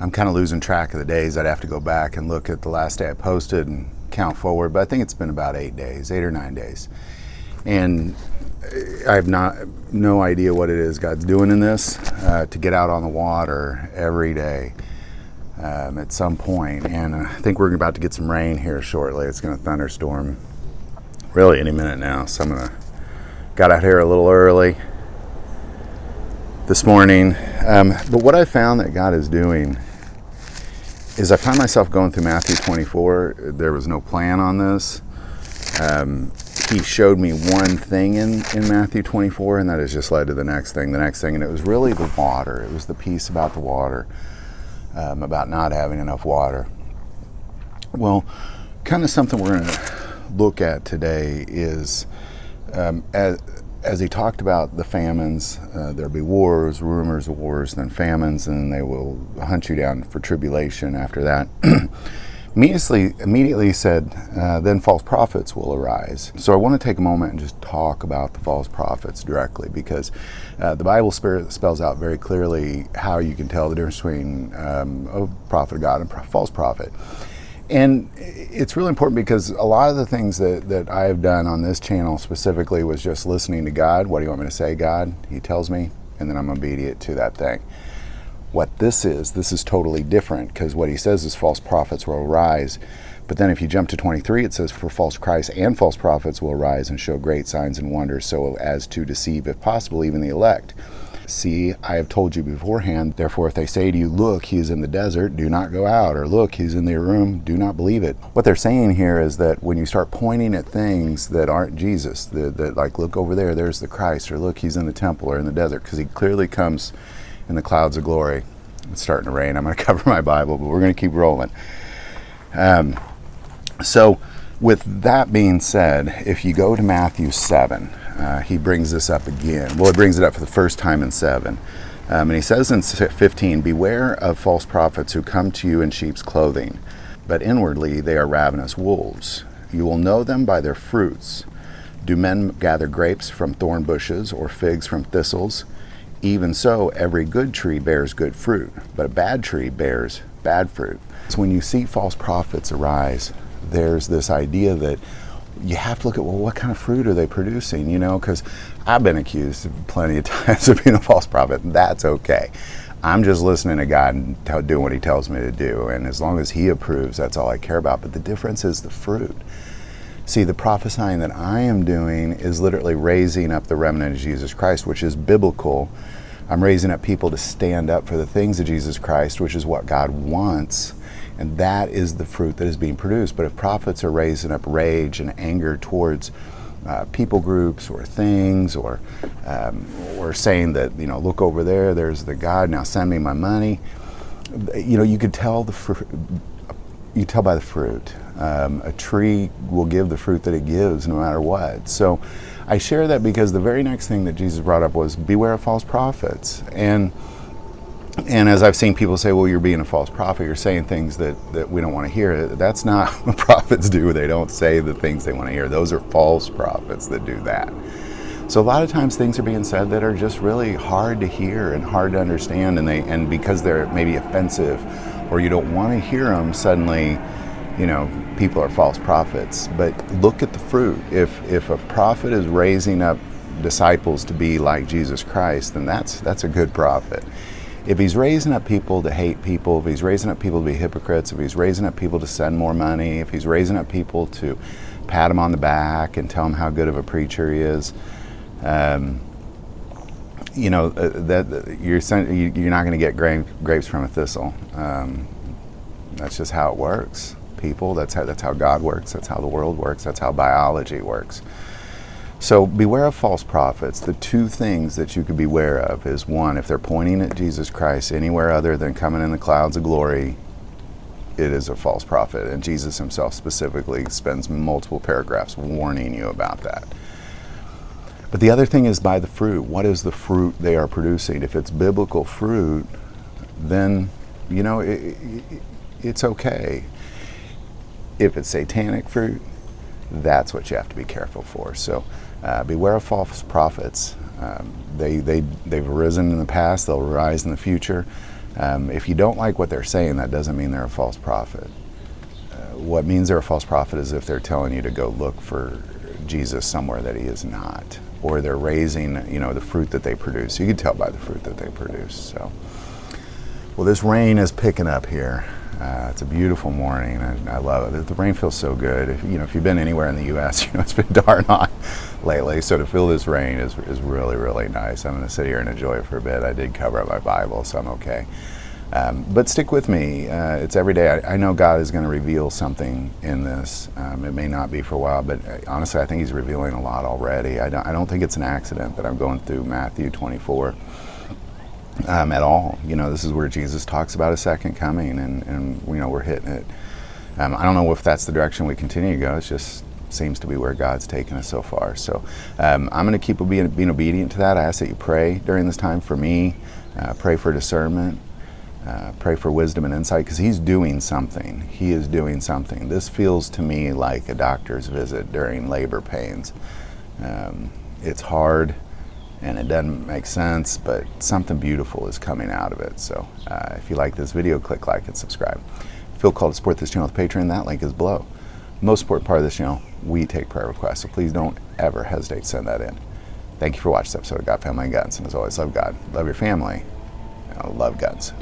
I'm kind of losing track of the days. I'd have to go back and look at the last day I posted and count forward, but I think it's been about 8 days, 8 or 9 days. And I have no idea what it is God's doing in this, to get out on the water every day at some point. And I think we're about to get some rain here shortly. It's going to thunderstorm really any minute now. So got out here a little early this morning. But what I found that God is doing is I find myself going through Matthew 24. There was no plan on this. He showed me one thing in Matthew 24, and that has just led to the next thing, and it was really the water. It was the piece about the water, about not having enough water. Well, kind of something we're going to look at today is, as he talked about the famines, there'll be wars, rumors of wars, then famines, and they will hunt you down for tribulation after that. Immediately said, then false prophets will arise. So I want to take a moment and just talk about the false prophets directly, because the Bible spells out very clearly how you can tell the difference between a prophet of God and a false prophet. And it's really important because a lot of the things that I have done on this channel specifically was just listening to God. What do you want me to say, God? He tells me, and then I'm obedient to that thing. What this is totally different, because what he says is false prophets will arise. But then if you jump to 23, it says, for false Christs and false prophets will arise and show great signs and wonders, so as to deceive, if possible, even the elect. See, I have told you beforehand, therefore if they say to you, look, he is in the desert, do not go out, or look, he's in their room, do not believe it. What they're saying here is that when you start pointing at things that aren't Jesus, that like, look over there, there's the Christ, or look, he's in the temple or in the desert, because he clearly comes in the clouds of glory. It's starting to rain. I'm going to cover my Bible, but we're going to keep rolling. So with that being said, if you go to Matthew 7, he brings this up again. Well, he brings it up for the first time in 7. And he says in 15, beware of false prophets who come to you in sheep's clothing, but inwardly they are ravenous wolves. You will know them by their fruits. Do men gather grapes from thorn bushes or figs from thistles? Even so, every good tree bears good fruit, but a bad tree bears bad fruit. So when you see false prophets arise, there's this idea that you have to look at, well, what kind of fruit are they producing? You know, because I've been accused plenty of times of being a false prophet. That's okay. I'm just listening to God and doing what he tells me to do. And as long as he approves, that's all I care about. But the difference is the fruit. See, the prophesying that I am doing is literally raising up the remnant of Jesus Christ, which is biblical. I'm raising up people to stand up for the things of Jesus Christ, which is what God wants, and that is the fruit that is being produced. But if prophets are raising up rage and anger towards people groups or things, or saying that, you know, look over there, there's the God, now send me my money, you know, you could tell you tell by the fruit. A tree will give the fruit that it gives no matter what. So I share that because the very next thing that Jesus brought up was beware of false prophets. And as I've seen people say, well, you're being a false prophet, you're saying things that we don't want to hear. That's not what prophets do. They don't say the things they want to hear. Those are false prophets that do that. So a lot of times things are being said that are just really hard to hear and hard to understand, and because they're maybe offensive or you don't want to hear them, suddenly, you know, people are false prophets. But look at the fruit. If a prophet is raising up disciples to be like Jesus Christ, then that's a good prophet. If he's raising up people to hate people, if he's raising up people to be hypocrites, if he's raising up people to send more money, if he's raising up people to pat him on the back and tell him how good of a preacher he is, you know, that you're not going to get grapes from a thistle. That's just how it works, people. That's how God works. That's how the world works. That's how biology works. So beware of false prophets. The two things that you could beware of is, one, if they're pointing at Jesus Christ anywhere other than coming in the clouds of glory, it is a false prophet. And Jesus himself specifically spends multiple paragraphs warning you about that. But the other thing is by the fruit. What is the fruit they are producing? If it's biblical fruit, then, you know, it's okay. If it's satanic fruit, that's what you have to be careful for. So beware of false prophets. They've arisen in the past. They'll rise in the future. If you don't like what they're saying, that doesn't mean they're a false prophet. What means they're a false prophet is if they're telling you to go look for Jesus somewhere that he is not, or they're raising, the fruit that they produce. You can tell by the fruit that they produce. So, well, this rain is picking up here. It's a beautiful morning. I love it. The rain feels so good. If you've been anywhere in the U.S., it's been darn hot lately. So to feel this rain is really, really nice. I'm going to sit here and enjoy it for a bit. I did cover up my Bible, so I'm okay. But stick with me. It's every day. I know God is going to reveal something in this. It may not be for a while, but honestly, I think he's revealing a lot already. I don't think it's an accident that I'm going through Matthew 24 at all. This is where Jesus talks about a second coming, and we're hitting it. I don't know if that's the direction we continue to go. It just seems to be where God's taken us so far. So I'm going to keep being obedient to that. I ask that you pray during this time for me. Pray for discernment. Pray for wisdom and insight, because he's doing something. He is doing something. This feels to me like a doctor's visit during labor pains. It's hard and it doesn't make sense, but something beautiful is coming out of it. So if you like this video, click like and subscribe. Feel called to support this channel with Patreon. That link is below. Most important part of this channel, we take prayer requests, so please don't ever hesitate to send that in. Thank you for watching this episode of God, Family, and Guns. And as always, love God, love your family, and love guns.